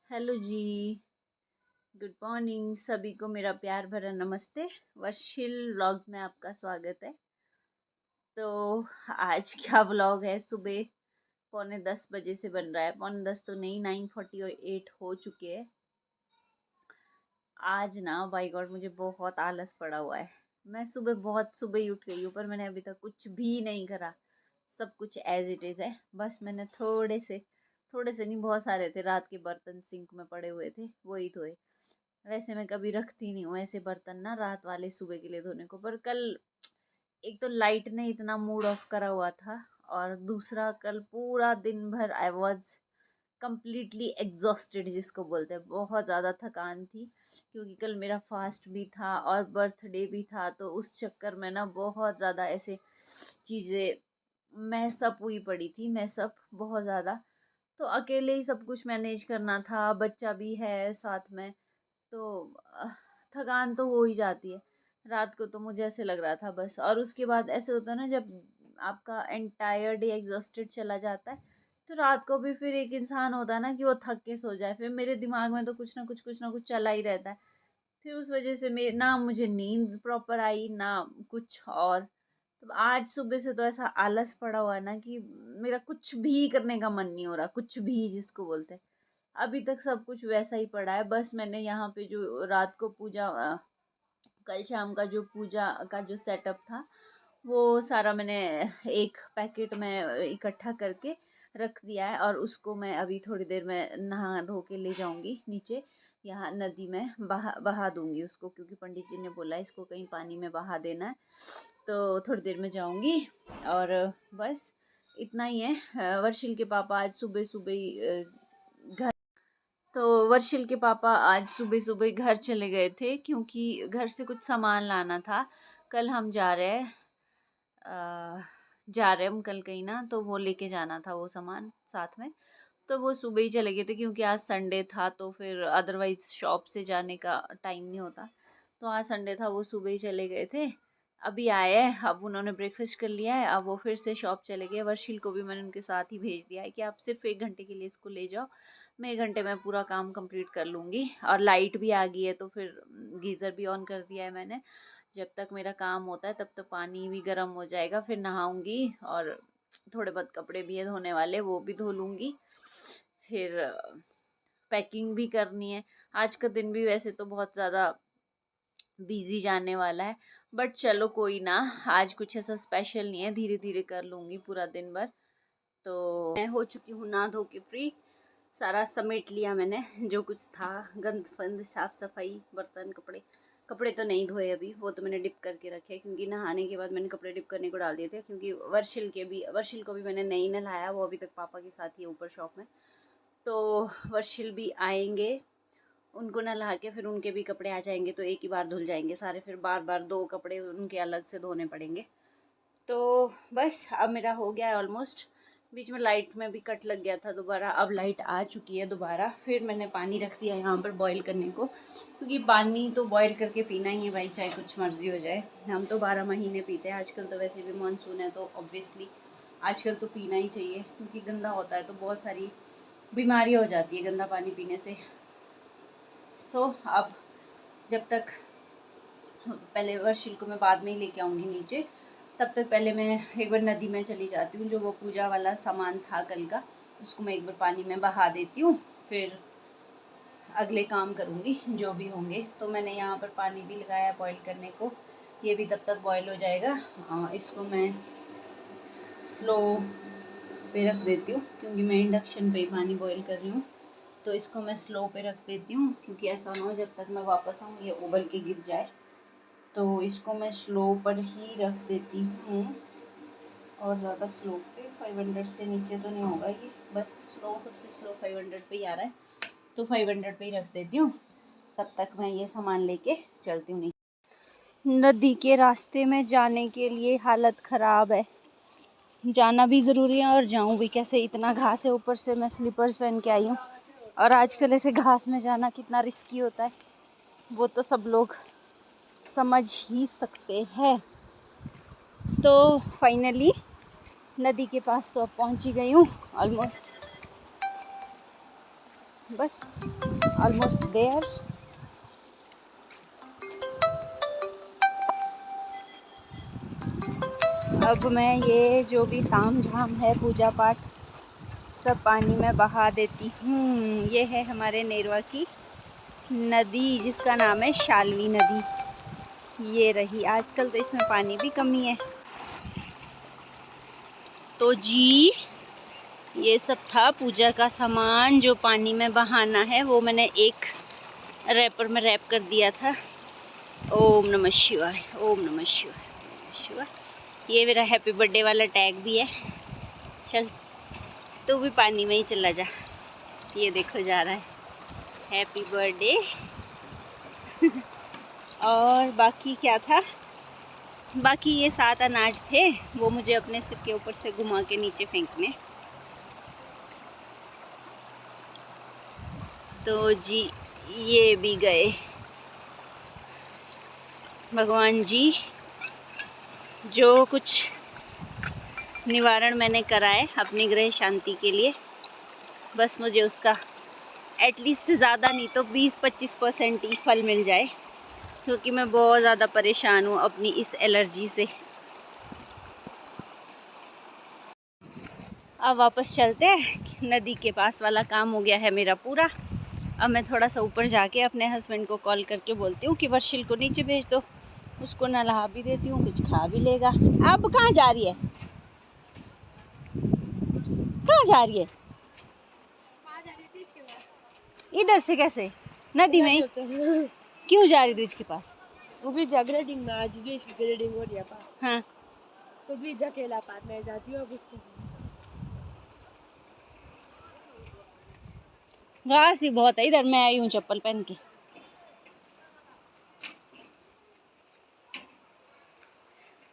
Hello जी। Good morning सभी को, मेरा प्यार भरा नमस्ते। वर्षिल व्लॉग्स में आपका स्वागत है। तो आज क्या व्लॉग है, सुबह 9:45 से बन रहा है। 9:45 तो नहीं, 9:48 हो चुके हैं। आज ना बाय गॉड मुझे बहुत आलस पड़ा हुआ है। मैं सुबह बहुत सुबह ही उठ गई हूँ, पर मैंने अभी तक कुछ भी नहीं करा। सब कुछ एज इट इज़ है। बस मैंने थोड़े से नहीं, बहुत सारे थे, रात के बर्तन सिंक में पड़े हुए थे, वही धोए। वैसे मैं कभी रखती नहीं हूँ ऐसे बर्तन ना, रात वाले सुबह के लिए धोने को। पर कल एक तो लाइट ने इतना मूड ऑफ करा हुआ था, और दूसरा कल पूरा दिन भर आई वॉज कम्प्लीटली एग्जॉस्टेड, जिसको बोलते हैं। बहुत ज़्यादा थकान थी, क्योंकि कल मेरा फास्ट भी था और बर्थडे भी था। तो उस चक्कर में ना बहुत ज़्यादा ऐसे चीज़ें मैसअप हुई पड़ी थी, मैसअप बहुत ज़्यादा। तो अकेले ही सब कुछ मैनेज करना था, बच्चा भी है साथ में। तो अह, थकान तो हो ही जाती है। रात को तो मुझे ऐसे लग रहा था बस। और उसके बाद ऐसे होता है ना, जब आपका एंटायर डे एग्जॉस्टेड चला जाता है, तो रात को भी फिर एक इंसान होता है ना कि वो थक के सो जाए। फिर मेरे दिमाग में तो कुछ ना कुछ चला ही रहता है। फिर उस वजह से ना मुझे नींद प्रॉपर आई, ना कुछ और। तो आज सुबह से तो ऐसा आलस पड़ा हुआ है ना, कि मेरा कुछ भी करने का मन नहीं हो रहा, कुछ भी जिसको बोलते हैं। अभी तक सब कुछ वैसा ही पड़ा है। बस मैंने यहाँ पे जो रात को कल शाम का जो पूजा का जो सेटअप था, वो सारा मैंने एक पैकेट में इकट्ठा करके रख दिया है। और उसको मैं अभी थोड़ी देर में नहा धो के ले जाऊंगी नीचे, यहाँ नदी में बहा बहा दूंगी उसको, क्योंकि पंडित जी ने बोला इसको कहीं पानी में बहा देना है। तो थोड़ी देर में जाऊंगी। और बस इतना ही है। वर्षिल के पापा आज सुबह सुबह ही घर तो वर्षिल के पापा आज सुबह सुबह घर चले गए थे, क्योंकि घर से कुछ सामान लाना था। कल हम जा रहे हैं हम कल कहीं ना, तो वो लेके जाना था वो सामान साथ में। तो वो सुबह ही चले गए थे, क्योंकि आज संडे था, तो फिर अदरवाइज शॉप से जाने का टाइम नहीं होता। तो आज संडे था, वो सुबह ही चले गए थे। अभी आए हैं, अब उन्होंने ब्रेकफास्ट कर लिया है, अब वो फिर से शॉप चले गए। वर्षिल को भी मैंने उनके साथ ही भेज दिया है कि आप सिर्फ 1 घंटे के लिए इसको ले जाओ, मैं 1 घंटे में पूरा काम कंप्लीट कर लूँगी। और लाइट भी आ गई है, तो फिर गीज़र भी ऑन कर दिया है मैंने। जब तक मेरा काम होता है तब तक पानी भी गर्म हो जाएगा, फिर नहाऊंगी। और थोड़े बहुत कपड़े भी है धोने वाले, वो भी धो लूँगी। फिर पैकिंग भी करनी है। आज का दिन भी वैसे तो बहुत ज़्यादा बिजी जाने वाला है, बट चलो कोई ना। आज कुछ ऐसा स्पेशल नहीं है, धीरे धीरे कर लूँगी पूरा दिन भर। तो मैं हो चुकी हूँ नहा धो के फ्री। सारा समेट लिया मैंने, जो कुछ था, गंद फंद साफ सफाई, बर्तन, कपड़े। कपड़े तो नहीं धोए अभी, वो तो मैंने डिप करके रखे, क्योंकि नहाने के बाद मैंने कपड़े डिप करने को डाल दिए थे। क्योंकि वर्षिल को भी मैंने नहीं नहलाया, वो अभी तक पापा के साथ ही है ऊपर शॉप में। तो वर्षिल भी आएंगे, उनको नहला के फिर उनके भी कपड़े आ जाएंगे, तो एक ही बार धुल जाएंगे सारे। फिर बार बार 2 कपड़े उनके अलग से धोने पड़ेंगे। तो बस अब मेरा हो गया है ऑलमोस्ट। बीच में लाइट में भी कट लग गया था दोबारा, अब लाइट आ चुकी है दोबारा। फिर मैंने पानी रख दिया यहाँ पर बॉईल करने को, क्योंकि पानी तो बॉईल करके पीना ही है भाई, चाहे कुछ मर्जी हो जाए। हम तो 12 महीने पीते हैं। आजकल तो वैसे भी मानसून है, तो ऑब्वियसली आजकल तो पीना ही चाहिए, क्योंकि गंदा होता है तो बहुत सारी बीमारी हो जाती है गंदा पानी पीने से। सो अब जब तक, पहले वर्षिल को मैं बाद में ही लेके आऊँगी नीचे, तब तक पहले मैं एक बार नदी में चली जाती हूँ। जो वो पूजा वाला सामान था कल का, उसको मैं एक बार पानी में बहा देती हूँ, फिर अगले काम करूँगी जो भी होंगे। तो मैंने यहाँ पर पानी भी लगाया बॉईल करने को, ये भी तब तक बॉईल हो जाएगा। इसको मैं स्लो पे रख देती हूँ, क्योंकि मैं इंडक्शन पे पानी बॉईल कर रही हूँ। तो इसको मैं स्लो पे रख देती हूँ, क्योंकि ऐसा ना हो जब तक मैं वापस आऊँ ये उबल के गिर जाए। तो इसको मैं स्लो पर ही रख देती हूँ, और ज़्यादा स्लो पे 500 से नीचे तो नहीं होगा ये, बस स्लो, सबसे स्लो 500 पे ही आ रहा है। तो 500 पे ही रख देती हूँ, तब तक मैं ये सामान लेके चलती हूँ। नहीं, नदी के रास्ते में जाने के लिए हालत ख़राब है। जाना भी ज़रूरी है और जाऊँ भी कैसे, इतना घास है, ऊपर से मैं स्लीपर्स पहन के आई हूँ। और आजकल ऐसे घास में जाना कितना रिस्की होता है, वो तो सब लोग समझ ही सकते हैं। तो फाइनली नदी के पास तो अब पहुंच ही गई हूँ ऑलमोस्ट। बस ऑलमोस्ट देयर। अब मैं ये जो भी ताम झाम है पूजा पाठ सब पानी में बहा देती हूँ। ये है हमारे नेरवा की नदी जिसका नाम है शालवी नदी। ये रही, आजकल तो इसमें पानी भी कमी है। तो जी ये सब था पूजा का सामान जो पानी में बहाना है, वो मैंने एक रैपर में रैप कर दिया था। ओम नमः शिवाय, ओम नमः शिवाय, ओम नमः शिवाय। ये मेरा हैप्पी बर्थडे वाला टैग भी है। चल तू भी पानी में ही चला जा। ये देखो जा रहा है, हैप्पी बर्थडे। और बाकी क्या था, बाकी ये 7 अनाज थे, वो मुझे अपने सिर के ऊपर से घुमा के नीचे फेंकने। तो जी ये भी गए। भगवान जी जो कुछ निवारण मैंने कराए अपनी ग्रह शांति के लिए, बस मुझे उसका एटलीस्ट ज़्यादा नहीं तो 20-25% ही फल मिल जाए, क्योंकि मैं बहुत ज़्यादा परेशान हूँ अपनी इस एलर्जी से। अब वापस चलते हैं, नदी के पास वाला काम हो गया है मेरा पूरा। अब मैं थोड़ा सा ऊपर जाके अपने हस्बैंड को कॉल करके बोलती हूँ कि वर्षिल को नीचे भेज दो, उसको नहला भी देती हूँ, कुछ खा भी लेगा। अब कहाँ जा रही है, कहाँ जा रही है? इधर से कैसे नदी में? क्यों जा रही दूज के पास? वो भी ग्रेडिंग में, आज भी ग्रेडिंग हो रही है। हाँ तो भी अकेला पार मैं जाती हूँ अब उसको। घास ही बहुत है इधर, मैं आई हूँ चप्पल पहन के।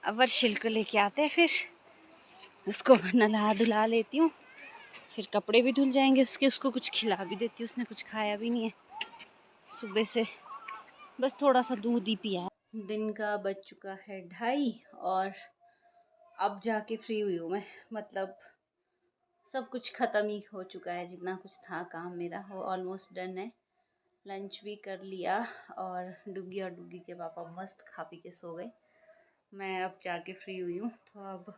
अब वर्षिल को लेके आते हैं, फिर उसको नहला धुला लेती हूँ, फिर कपड़े भी धुल जाएंगे उसके, उसको कुछ खिला भी देती हूँ, उसने कुछ खाया भी नहीं है सुबह से, बस थोड़ा सा दूध ही पिया। दिन का बज चुका है 2:30 और अब जाके फ्री हुई हूँ मैं। मतलब सब कुछ ख़त्म ही हो चुका है, जितना कुछ था काम मेरा वो ऑलमोस्ट डन है। लंच भी कर लिया और डुग्गी और डुग्गी के पापा मस्त खा पी के सो गए। मैं अब जाके फ्री हुई हूँ, तो अब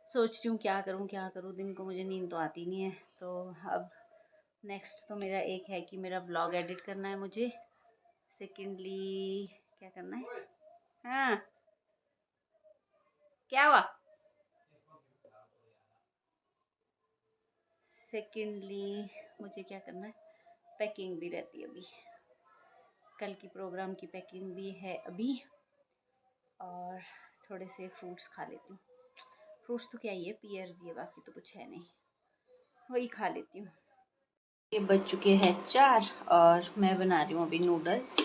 सोच रही हूँ क्या करूँ। दिन को मुझे नींद तो आती नहीं है, तो अब नेक्स्ट तो मेरा एक है कि मेरा ब्लॉग एडिट करना है मुझे। सेकेंडली क्या करना है, हाँ क्या हुआ? सेकेंडली मुझे क्या करना है, पैकिंग भी रहती है अभी, कल की प्रोग्राम की पैकिंग भी है अभी। और थोड़े से फ्रूट्स खा लेती हूँ। फ्रूट्स तो क्या ही है, पियर्स ही है, बाकी तो कुछ है नहीं, वही खा लेती हूँ। ये बज चुके हैं 4 और मैं बना रही हूँ अभी नूडल्स।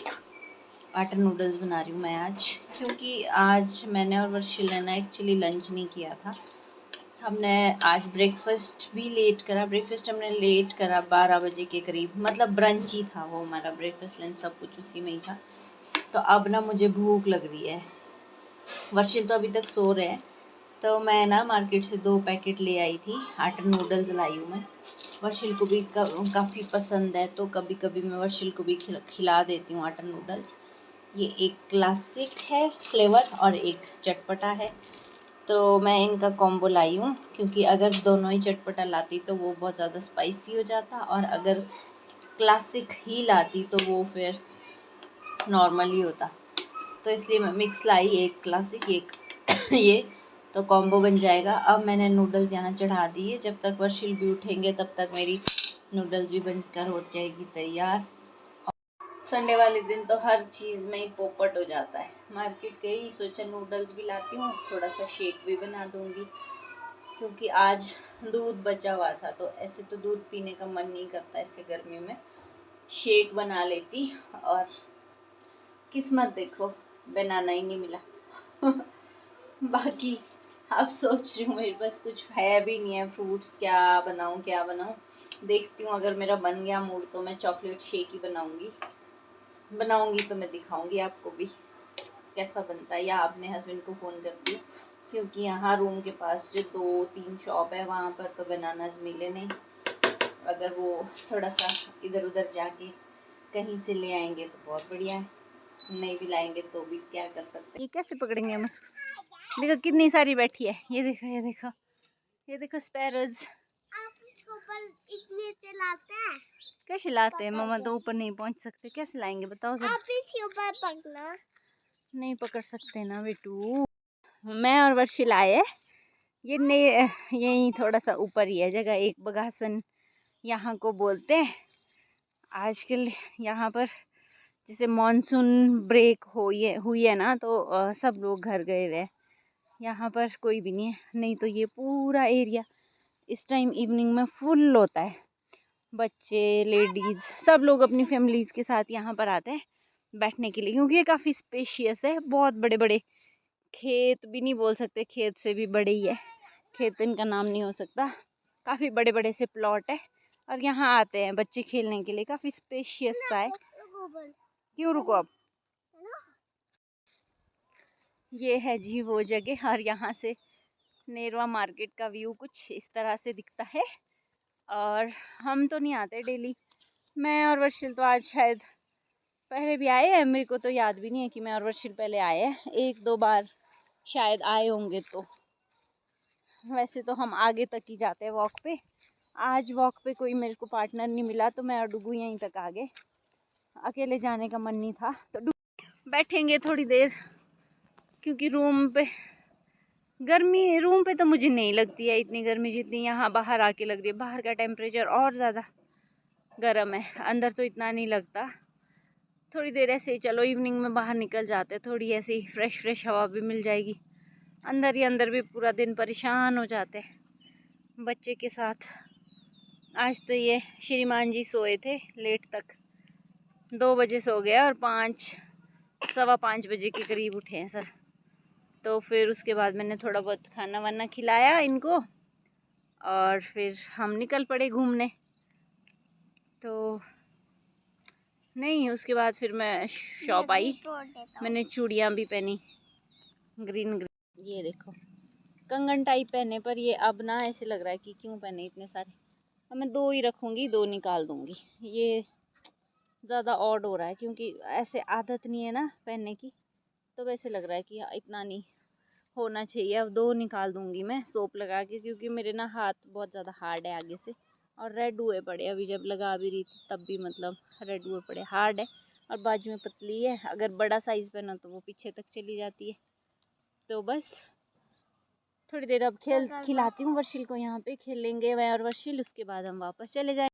आटा नूडल्स बना रही हूँ मैं आज, क्योंकि आज मैंने और वर्षिल ने ना एक्चुअली लंच नहीं किया था। हमने आज ब्रेकफास्ट भी लेट करा, ब्रेकफास्ट हमने लेट करा 12 बजे के करीब, मतलब ब्रंच ही था वो हमारा, ब्रेकफास्ट लंच सब कुछ उसी में ही था। तो अब ना मुझे भूख लग रही है, वर्षिल तो अभी तक सो रहे हैं, तो मैं ना मार्केट से 2 पैकेट ले आई थी, आटा नूडल्स लाई हूँ मैं। वर्षिल को भी काफ़ी पसंद है, तो कभी कभी मैं वर्षिल को भी खिला देती हूँ आटा नूडल्स। ये एक क्लासिक है फ्लेवर और एक चटपटा है, तो मैं इनका कॉम्बो लाई हूँ, क्योंकि अगर दोनों ही चटपटा लाती तो वो बहुत ज़्यादा स्पाइसी हो जाता, और अगर क्लासिक ही लाती तो वो फिर नॉर्मल ही होता। तो इसलिए मैं मिक्स लाई, एक क्लासिक एक ये, तो कॉम्बो बन जाएगा। अब मैंने नूडल्स यहाँ चढ़ा दिए, जब तक वर्षिल भी उठेंगे तब तक मेरी नूडल्स भी बनकर हो जाएगी तैयार। संडे वाले दिन तो हर चीज़ में ही पोपट हो जाता है। मार्केट गई, सोचा नूडल्स भी लाती हूँ, थोड़ा सा शेक भी बना दूँगी, क्योंकि आज दूध बचा हुआ था, तो ऐसे तो दूध पीने का मन नहीं करता ऐसे गर्मी में। शेक बना लेती, और किस्मत देखो बनाना ही नहीं मिला। बाकी अब सोच रही हूँ मेरे पास कुछ है भी नहीं है, फ्रूट्स क्या बनाऊँ क्या बनाऊँ। देखती हूँ, अगर मेरा बन गया मूड तो मैं चॉकलेट शेक ही बनाऊँगी तो मैं दिखाऊँगी आपको भी कैसा बनता है, या अपने हस्बैंड को फ़ोन करती हूँ, क्योंकि यहाँ रूम के पास जो 2-3 शॉप है वहाँ पर तो बनानास मिले नहीं, अगर वो थोड़ा सा इधर उधर जाके कहीं से ले आएंगे तो बहुत बढ़िया है, नहीं भी लाएंगे तो भी क्या कर सकते हैं। ये कैसे पकड़ेंगे हम उसको? देखो कितनी सारी बैठी है, ये देखो ये देखो ये देखो स्पैरोज। आप इसको ऊपर इतने चलाते हैं? कैसे लाते हैं? मम्मा तो ऊपर नहीं पहुंच सकते, कैसे लाएंगे बताओ जरा। आप इसके ऊपर पकड़ना। नहीं पकड़ सकते ना बेटू। मैं और वर्षिल आए, ये ने यही थोड़ा सा ऊपर ही है जगह, एक बगासन यहाँ को बोलते हैं। आजकल यहाँ पर जैसे मॉनसून ब्रेक हुई है ना, तो सब लोग घर गए हुए हैं, यहाँ पर कोई भी नहीं है। नहीं तो ये पूरा एरिया इस टाइम इवनिंग में फुल होता है, बच्चे लेडीज़ सब लोग अपनी फैमिलीज़ के साथ यहाँ पर आते हैं बैठने के लिए, क्योंकि ये काफ़ी स्पेशियस है। बहुत बड़े बड़े खेत भी नहीं बोल सकते, खेत से भी बड़े ही है, खेत इनका नाम नहीं हो सकता, काफ़ी बड़े बड़े से प्लॉट है। और यहाँ आते हैं बच्चे खेलने के लिए, काफ़ी स्पेशियस सा है। क्यों रुको आप? ये है जी वो जगह, और यहाँ से नेरवा मार्केट का व्यू कुछ इस तरह से दिखता है। और हम तो नहीं आते डेली, मैं और वर्षिल तो आज शायद पहले भी आए हैं, मेरे को तो याद भी नहीं है कि मैं और वर्षिल पहले आए हैं, 1-2 बार शायद आए होंगे। तो वैसे तो हम आगे तक ही जाते हैं वॉक पे। आज वॉक पे कोई मेरे को पार्टनर नहीं मिला, तो मैं और डुगू यहीं तक आ गए, अकेले जाने का मन नहीं था। तो बैठेंगे थोड़ी देर, क्योंकि रूम पे तो मुझे नहीं लगती है इतनी गर्मी जितनी यहाँ बाहर आके लग रही है। बाहर का टेम्परेचर और ज़्यादा गर्म है, अंदर तो इतना नहीं लगता। थोड़ी देर ऐसे ही चलो, इवनिंग में बाहर निकल जाते, थोड़ी ऐसे ही फ्रेश हवा भी मिल जाएगी। अंदर ही अंदर भी पूरा दिन परेशान हो जाते बच्चे के साथ। आज तो ये श्रीमान जी सोए थे लेट तक, 2 बजे सो गया और 5-5:15 बजे के करीब उठे हैं सर। तो फिर उसके बाद मैंने थोड़ा बहुत खाना वाना खिलाया इनको, और फिर हम निकल पड़े घूमने। तो नहीं, उसके बाद फिर मैं शॉप आई, मैंने चूड़ियाँ भी पहनी ग्रीन। ये देखो कंगन टाइप पहने, पर ये अब ना ऐसे लग रहा है कि क्यों पहने इतने सारे। अब मैं 2 ही रखूँगी, 2 निकाल दूँगी। ये ज़्यादा ऑड हो रहा है, क्योंकि ऐसे आदत नहीं है ना पहनने की, तो वैसे लग रहा है कि इतना नहीं होना चाहिए। अब 2 निकाल दूँगी मैं सोप लगा के, क्योंकि मेरे ना हाथ बहुत ज़्यादा हार्ड है आगे से, और रेड हुए पड़े। अभी जब लगा भी रही थी तब भी मतलब रेड हुए पड़े, हार्ड है, और बाजू में पतली है। अगर बड़ा साइज़ पहना तो वो पीछे तक चली जाती है। तो बस थोड़ी देर अब खिलाती हूँ वर्षिल को, यहाँ पे खेलेंगे मैं और वर्षिल, उसके बाद हम वापस चले जाएंगे।